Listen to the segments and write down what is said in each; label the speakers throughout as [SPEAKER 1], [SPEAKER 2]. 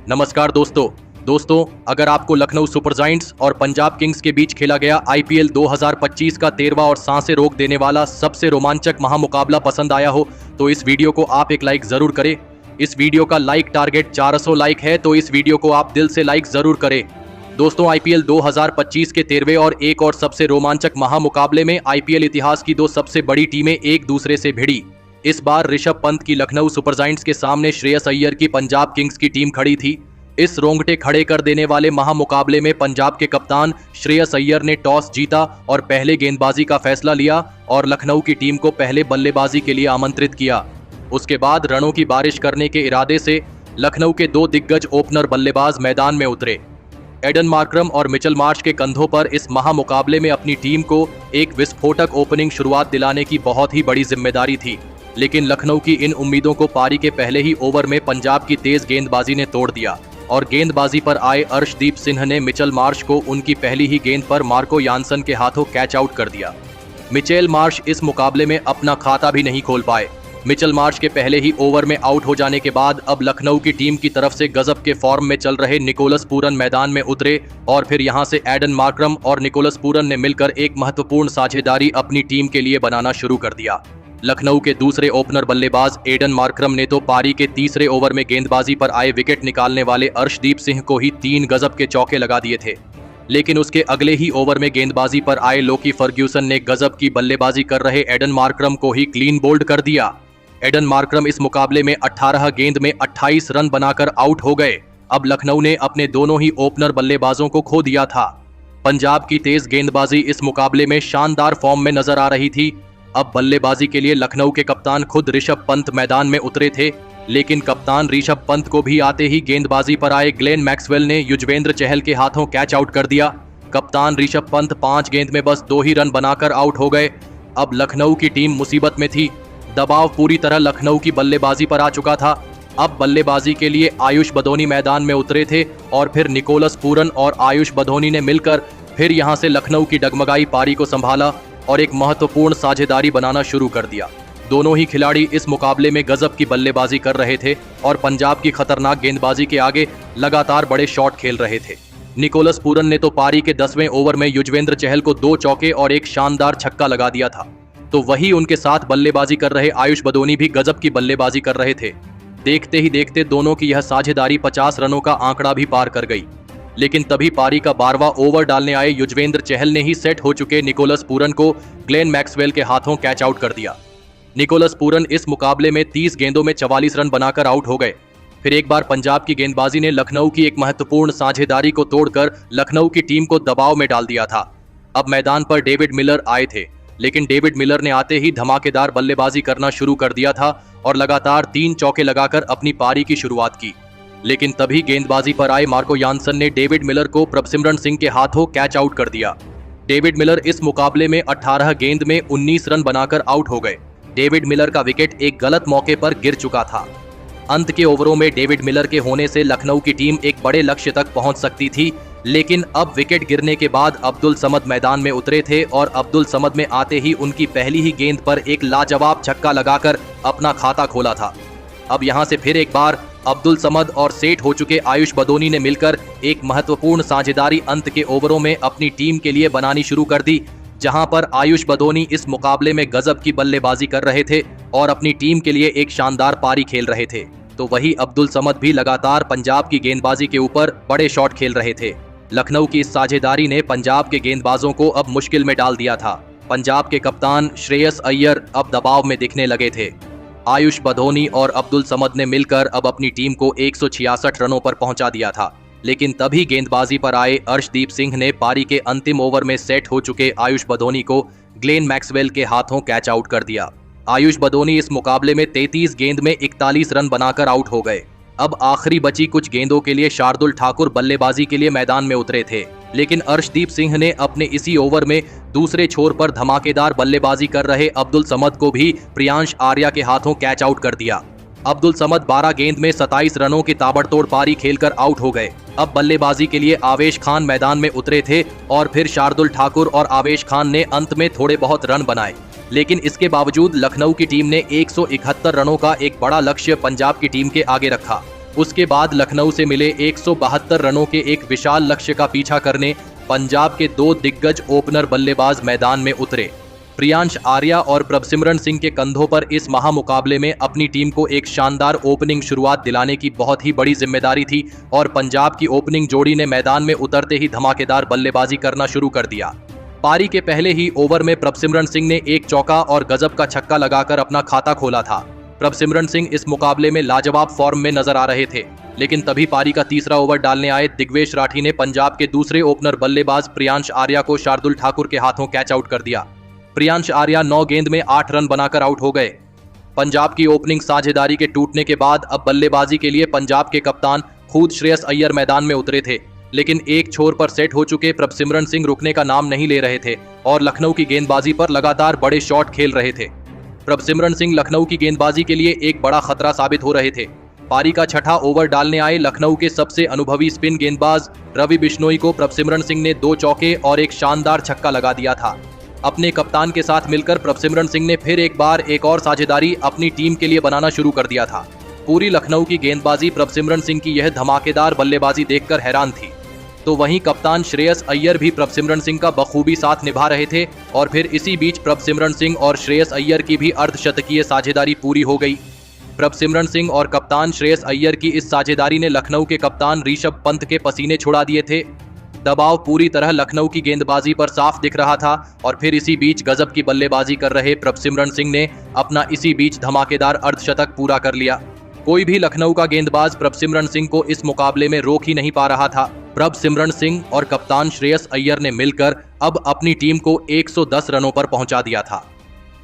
[SPEAKER 1] नमस्कार दोस्तों, अगर आपको लखनऊ सुपर जायंट्स और पंजाब किंग्स के बीच खेला गया आईपीएल 2025 का 13वां और सांसें रोक देने वाला सबसे रोमांचक महामुकाबला पसंद आया हो तो इस वीडियो को आप एक लाइक जरूर करें। इस वीडियो का लाइक टारगेट 400 लाइक है तो इस वीडियो को आप दिल से लाइक जरूर करें। दोस्तों, आईपीएल 2025 के 13वें और एक और सबसे रोमांचक महामुकाबले में आईपीएल इतिहास की दो सबसे बड़ी टीमें एक दूसरे से भिड़ी। इस बार ऋषभ पंत की लखनऊ सुपर जायंट्स के सामने श्रेयस अय्यर की पंजाब किंग्स की टीम खड़ी थी। इस रोंगटे खड़े कर देने वाले महामुकाबले में पंजाब के कप्तान श्रेयस अय्यर ने टॉस जीता और पहले गेंदबाजी का फैसला लिया और लखनऊ की टीम को पहले बल्लेबाजी के लिए आमंत्रित किया। उसके बाद रनों की बारिश करने के इरादे से लखनऊ के दो दिग्गज ओपनर बल्लेबाज मैदान में उतरे। एडन मार्करम और मिचेल मार्श के कंधों पर इस महामुकाबले में अपनी टीम को एक विस्फोटक ओपनिंग शुरुआत दिलाने की बहुत ही बड़ी जिम्मेदारी थी, लेकिन लखनऊ की इन उम्मीदों को पारी के पहले ही ओवर में पंजाब की तेज गेंदबाजी ने तोड़ दिया और गेंदबाजी पर आए अर्शदीप सिंह ने मिचेल मार्श को उनकी पहली ही गेंद पर मार्को यानसन के हाथों कैच आउट कर दिया। मिचेल मार्श इस मुकाबले में अपना खाता भी नहीं खोल पाए। मिचेल मार्श के पहले ही ओवर में आउट हो जाने के बाद अब लखनऊ की टीम की तरफ से गजब के फॉर्म में चल रहे निकोलस पूरन मैदान में उतरे और फिर यहां से एडन मार्करम और निकोलस पूरन ने मिलकर एक महत्वपूर्ण साझेदारी अपनी टीम के लिए बनाना शुरू कर दिया। लखनऊ के दूसरे ओपनर बल्लेबाज एडन मार्करम ने तो पारी के तीसरे ओवर में गेंदबाजी पर आए विकेट निकालने वाले अर्शदीप सिंह को ही 3 गजब के चौके लगा दिए थे, लेकिन उसके अगले ही ओवर में गेंदबाजी पर आए लोकी फर्ग्यूसन ने गजब की बल्लेबाजी कर रहे एडन मार्करम को ही क्लीन बोल्ड कर दिया। एडन मार्करम इस मुकाबले में 18 गेंद में 28 रन बनाकर आउट हो गए। अब लखनऊ ने अपने दोनों ही ओपनर बल्लेबाजों को खो दिया था। पंजाब की तेज गेंदबाजी इस मुकाबले में शानदार फॉर्म में नजर आ रही थी। अब बल्लेबाजी के लिए लखनऊ के कप्तान खुद ऋषभ पंत मैदान में उतरे थे, लेकिन कप्तान ऋषभ पंत को भी आते ही गेंदबाजी पर आए ग्लेन मैक्सवेल ने युजवेंद्र चहल के हाथों कैच आउट कर दिया। कप्तान ऋषभ पंत 5 गेंद में बस 2 ही रन बनाकर आउट हो गए। अब लखनऊ की टीम मुसीबत में थी। दबाव पूरी तरह लखनऊ की बल्लेबाजी पर आ चुका था। अब बल्लेबाजी के लिए आयुष बदोनी मैदान में उतरे थे और फिर निकोलस पूरन और आयुष बदोनी ने मिलकर फिर यहां से लखनऊ की डगमगाई पारी को संभाला और एक महत्वपूर्ण साझेदारी बनाना शुरू कर दिया। दोनों ही खिलाड़ी इस मुकाबले में गजब की बल्लेबाजी कर रहे थे और पंजाब की खतरनाक गेंदबाजी के आगे लगातार बड़े शॉट खेल रहे थे। निकोलस पूरन ने तो पारी के 10वें ओवर में युजवेंद्र चहल को 2 चौके और एक शानदार छक्का लगा दिया था, तो वही उनके साथ बल्लेबाजी कर रहे आयुष बदोनी भी गजब की बल्लेबाजी कर रहे थे। देखते ही देखते दोनों की यह साझेदारी 50 रनों का आंकड़ा भी पार कर गई, लेकिन तभी पारी का 12वां ओवर डालने आए युजवेंद्र चहल ने ही सेट हो चुके निकोलस पूरन को ग्लेन मैक्सवेल के हाथों कैच आउट कर दिया। निकोलस पूरन इस मुकाबले में 30 गेंदों में 44 रन बनाकर आउट हो गए। फिर एक बार पंजाब की गेंदबाजी ने लखनऊ की एक महत्वपूर्ण साझेदारी को तोड़कर लखनऊ की टीम को दबाव में डाल दिया था। अब मैदान पर डेविड मिलर आए थे, लेकिन डेविड मिलर ने आते ही धमाकेदार बल्लेबाजी करना शुरू कर दिया था और लगातार 3 चौके लगाकर अपनी पारी की शुरुआत की। लेकिन तभी गेंदबाजी पर आए मार्को यानसन ने डेविड मिलर को प्रभसिमरन सिंह के हाथों कैच आउट कर दिया। डेविड मिलर इस मुकाबले में 18 गेंद में 19 रन बनाकर आउट हो गए। डेविड मिलर का विकेट एक गलत मौके पर गिर चुका था। अंत के ओवरों में डेविड मिलर के होने से लखनऊ की टीम एक बड़े लक्ष्य तक पहुंच सकती थी, लेकिन अब विकेट गिरने के बाद अब्दुल समद मैदान में उतरे थे और अब्दुल समद में आते ही उनकी पहली ही गेंद पर एक लाजवाब छक्का लगाकर अपना खाता खोला था। अब यहां से फिर एक बार अब्दुल समद और सेट हो चुके आयुष बदोनी ने मिलकर एक महत्वपूर्ण साझेदारी अंत के ओवरों में अपनी टीम के लिए बनानी शुरू कर दी, जहां पर आयुष बदोनी इस मुकाबले में गजब की बल्लेबाजी कर रहे थे और अपनी टीम के लिए एक शानदार पारी खेल रहे थे, तो वही अब्दुल समद भी लगातार पंजाब की गेंदबाजी के ऊपर बड़े शॉट खेल रहे थे। लखनऊ की इस साझेदारी ने पंजाब के गेंदबाजों को अब मुश्किल में डाल दिया था। पंजाब के कप्तान श्रेयस अय्यर अब दबाव में दिखने लगे थे। आयुष बदोनी और अब्दुल समद ने मिलकर अब अपनी टीम को 166 रनों पर पहुंचा दिया था, लेकिन तभी गेंदबाजी पर आए अर्शदीप सिंह ने पारी के अंतिम ओवर में सेट हो चुके आयुष बदोनी को ग्लेन मैक्सवेल के हाथों कैच आउट कर दिया। आयुष बदोनी इस मुकाबले में 33 गेंद में 41 रन बनाकर आउट हो गए। अब आखिरी बची कुछ गेंदों के लिए शार्दुल ठाकुर बल्लेबाजी के लिए मैदान में उतरे थे, लेकिन अर्शदीप सिंह ने अपने इसी ओवर में दूसरे छोर पर धमाकेदार बल्लेबाजी कर रहे अब्दुल समद को भी प्रियांश आर्या के हाथों कैच आउट कर दिया। अब्दुल समद 12 गेंद में 27 रनों की ताबड़तोड़ पारी खेलकर आउट हो गए। अब बल्लेबाजी के लिए आवेश खान मैदान में उतरे थे और फिर शार्दुल ठाकुर और आवेश खान ने अंत में थोड़े बहुत रन बनाए, लेकिन इसके बावजूद लखनऊ की टीम ने 171 रनों का एक बड़ा लक्ष्य पंजाब की टीम के आगे रखा। उसके बाद लखनऊ से मिले 172 रनों के एक विशाल लक्ष्य का पीछा करने पंजाब के दो दिग्गज ओपनर बल्लेबाज मैदान में उतरे। प्रियांश आर्या और प्रभसिमरन सिंह के कंधों पर इस महामुकाबले में अपनी टीम को एक शानदार ओपनिंग शुरुआत दिलाने की बहुत ही बड़ी जिम्मेदारी थी और पंजाब की ओपनिंग जोड़ी ने मैदान में उतरते ही धमाकेदार बल्लेबाजी करना शुरू कर दिया। पारी के पहले ही ओवर में प्रभसिमरन सिंह ने एक चौका और गजब का छक्का लगाकर अपना खाता खोला था। प्रभसिमरन सिंह इस मुकाबले में लाजवाब फॉर्म में नजर आ रहे थे, लेकिन तभी पारी का तीसरा ओवर डालने आए दिग्वेश राठी ने पंजाब के दूसरे ओपनर बल्लेबाज प्रियांश आर्या को शार्दुल ठाकुर के हाथों कैच आउट कर दिया। प्रियांश आर्या 9 गेंद में 8 रन बनाकर आउट हो गए। पंजाब की ओपनिंग साझेदारी के टूटने के बाद अब बल्लेबाजी के लिए पंजाब के कप्तान खुद श्रेयस अय्यर मैदान में उतरे थे, लेकिन एक छोर पर सेट हो चुके प्रभसिमरन सिंह रुकने का नाम नहीं ले रहे थे और लखनऊ की गेंदबाजी पर लगातार बड़े शॉट खेल रहे थे। प्रभसिमरन सिंह लखनऊ की गेंदबाजी के लिए एक बड़ा खतरा साबित हो रहे थे। पारी का छठा ओवर डालने आए लखनऊ के सबसे अनुभवी स्पिन गेंदबाज रवि बिश्नोई को प्रभसिमरन सिंह ने 2 चौके और एक शानदार छक्का लगा दिया था। अपने कप्तान के साथ मिलकर प्रभसिमरन सिंह ने फिर एक बार एक और साझेदारी अपनी टीम के लिए बनाना शुरू कर दिया था। पूरी लखनऊ की गेंदबाजी प्रभसिमरन सिंह की यह धमाकेदार बल्लेबाजी देखकर हैरान थी। तो वहीं कप्तान श्रेयस अय्यर भी प्रभसिमरन सिंह का बखूबी साथ निभा रहे थे और फिर इसी बीच प्रभसिमरन सिंह और श्रेयस अय्यर की भी अर्धशतकीय साझेदारी पूरी हो गई। प्रभसिमरन सिंह और कप्तान श्रेयस अय्यर की इस साझेदारी ने लखनऊ के कप्तान ऋषभ पंत के पसीने छुड़ा दिए थे। दबाव पूरी तरह लखनऊ की गेंदबाजी पर साफ दिख रहा था और फिर इसी बीच गजब की बल्लेबाजी कर रहे प्रभसिमरन सिंह ने अपना इसी बीच धमाकेदार अर्धशतक पूरा कर लिया। कोई भी लखनऊ का गेंदबाज प्रभसिमरन सिंह को इस मुकाबले में रोक ही नहीं पा रहा था। प्रभसिमरन सिंह और कप्तान श्रेयस अय्यर ने मिलकर अब अपनी टीम को 110 रनों पर पहुंचा दिया था,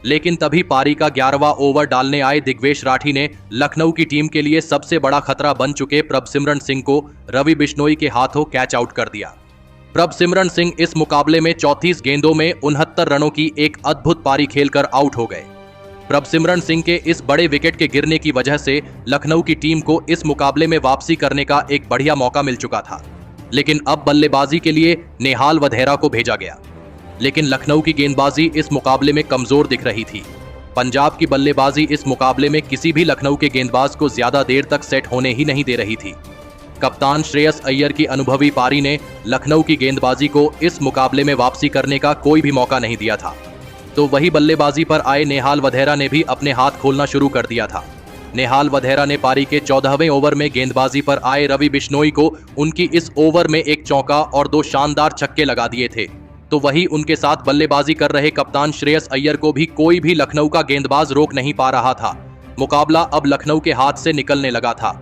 [SPEAKER 1] लेकिन तभी पारी का 11वां ओवर डालने आए दिग्वेश राठी ने लखनऊ की टीम के लिए सबसे बड़ा खतरा बन चुके प्रभसिमरन सिंह को रवि बिश्नोई के हाथों कैच आउट कर दिया। प्रभसिमरन सिंह इस मुकाबले में 34 गेंदों में 69 रनों की एक अद्भुत पारी खेलकर आउट हो गए। प्रभसिमरन सिंह के इस बड़े विकेट के गिरने की वजह से लखनऊ की टीम को इस मुकाबले में वापसी करने का एक बढ़िया मौका मिल चुका था, लेकिन अब बल्लेबाजी के लिए नेहाल वधेरा को भेजा गया। लेकिन लखनऊ की गेंदबाजी इस मुकाबले में कमजोर दिख रही थी। पंजाब की बल्लेबाजी इस मुकाबले में किसी भी लखनऊ के गेंदबाज को ज्यादा देर तक सेट होने ही नहीं दे रही थी। कप्तान श्रेयस अय्यर की अनुभवी पारी ने लखनऊ की गेंदबाजी को इस मुकाबले में वापसी करने का कोई भी मौका नहीं दिया था। तो वही बल्लेबाजी पर आए नेहाल वधेरा ने भी अपने हाथ खोलना शुरू कर दिया था। नेहाल वधेरा ने पारी के 14वें ओवर में गेंदबाजी पर आए रवि बिश्नोई को उनकी इस ओवर में एक चौका और 2 शानदार छक्के लगा दिए थे। तो वही उनके साथ बल्लेबाजी कर रहे कप्तान श्रेयस अय्यर को भी कोई भी लखनऊ का गेंदबाज रोक नहीं पा रहा था। मुकाबला अब लखनऊ के हाथ से निकलने लगा था।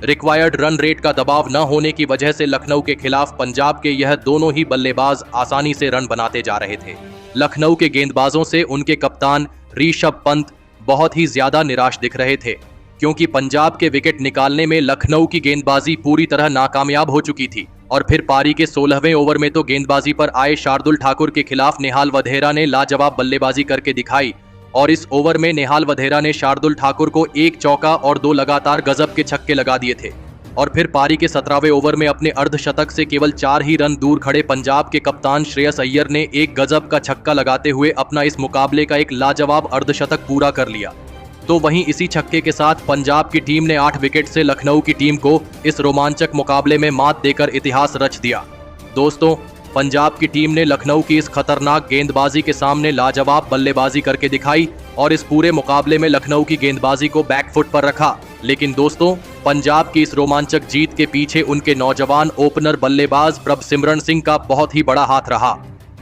[SPEAKER 1] रिक्वायर्ड रन रेट का दबाव न होने की वजह से लखनऊ के खिलाफ पंजाब के यह दोनों ही बल्लेबाज आसानी से रन बनाते जा रहे थे। लखनऊ के गेंदबाजों से उनके कप्तान ऋषभ पंत बहुत ही ज्यादा निराश दिख रहे थे, क्योंकि पंजाब के विकेट निकालने में लखनऊ की गेंदबाजी पूरी तरह नाकामयाब हो चुकी थी। और फिर पारी के 16वें ओवर में तो गेंदबाजी पर आए शार्दुल ठाकुर के खिलाफ नेहाल वधेरा ने लाजवाब बल्लेबाजी करके दिखाई और इस ओवर में नेहाल वधेरा ने शार्दुल ठाकुर को एक चौका और 2 लगातार गजब के छक्के लगा दिए थे। और फिर पारी के 17वें ओवर में अपने अर्धशतक से केवल 4 ही रन दूर खड़े पंजाब के कप्तान श्रेयस अय्यर ने एक गजब का छक्का लगाते हुए अपना इस मुकाबले का एक लाजवाब अर्धशतक पूरा कर लिया। तो वहीं इसी छक्के के साथ पंजाब की टीम ने 8 विकेट से लखनऊ की टीम को इस रोमांचक मुकाबले में मात देकर इतिहास रच दिया। दोस्तों, पंजाब की टीम ने लखनऊ की इस खतरनाक गेंदबाजी के सामने लाजवाब बल्लेबाजी करके दिखाई और इस पूरे मुकाबले में लखनऊ की गेंदबाजी को बैकफुट पर रखा। लेकिन दोस्तों, पंजाब की इस रोमांचक जीत के पीछे उनके नौजवान ओपनर बल्लेबाज प्रभसिमरन सिंह का बहुत ही बड़ा हाथ रहा।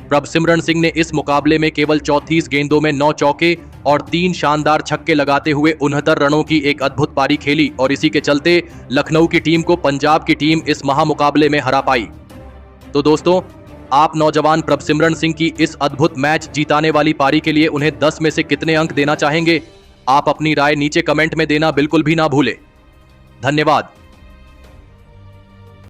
[SPEAKER 1] प्रभसिमरन सिंह ने इस मुकाबले में केवल 34 गेंदों में 9 चौके और 3 शानदार छक्के लगाते हुए 69 रनों की एक अद्भुत पारी खेली और इसी के चलते लखनऊ की टीम को पंजाब की टीम इस महामुकाबले में हरा पाई। तो दोस्तों, आप नौजवान प्रभसिमरन सिंह की इस अद्भुत मैच जीताने वाली पारी के लिए उन्हें 10 में से कितने अंक देना चाहेंगे? आप अपनी राय नीचे कमेंट में देना बिल्कुल भी ना भूलें। धन्यवाद।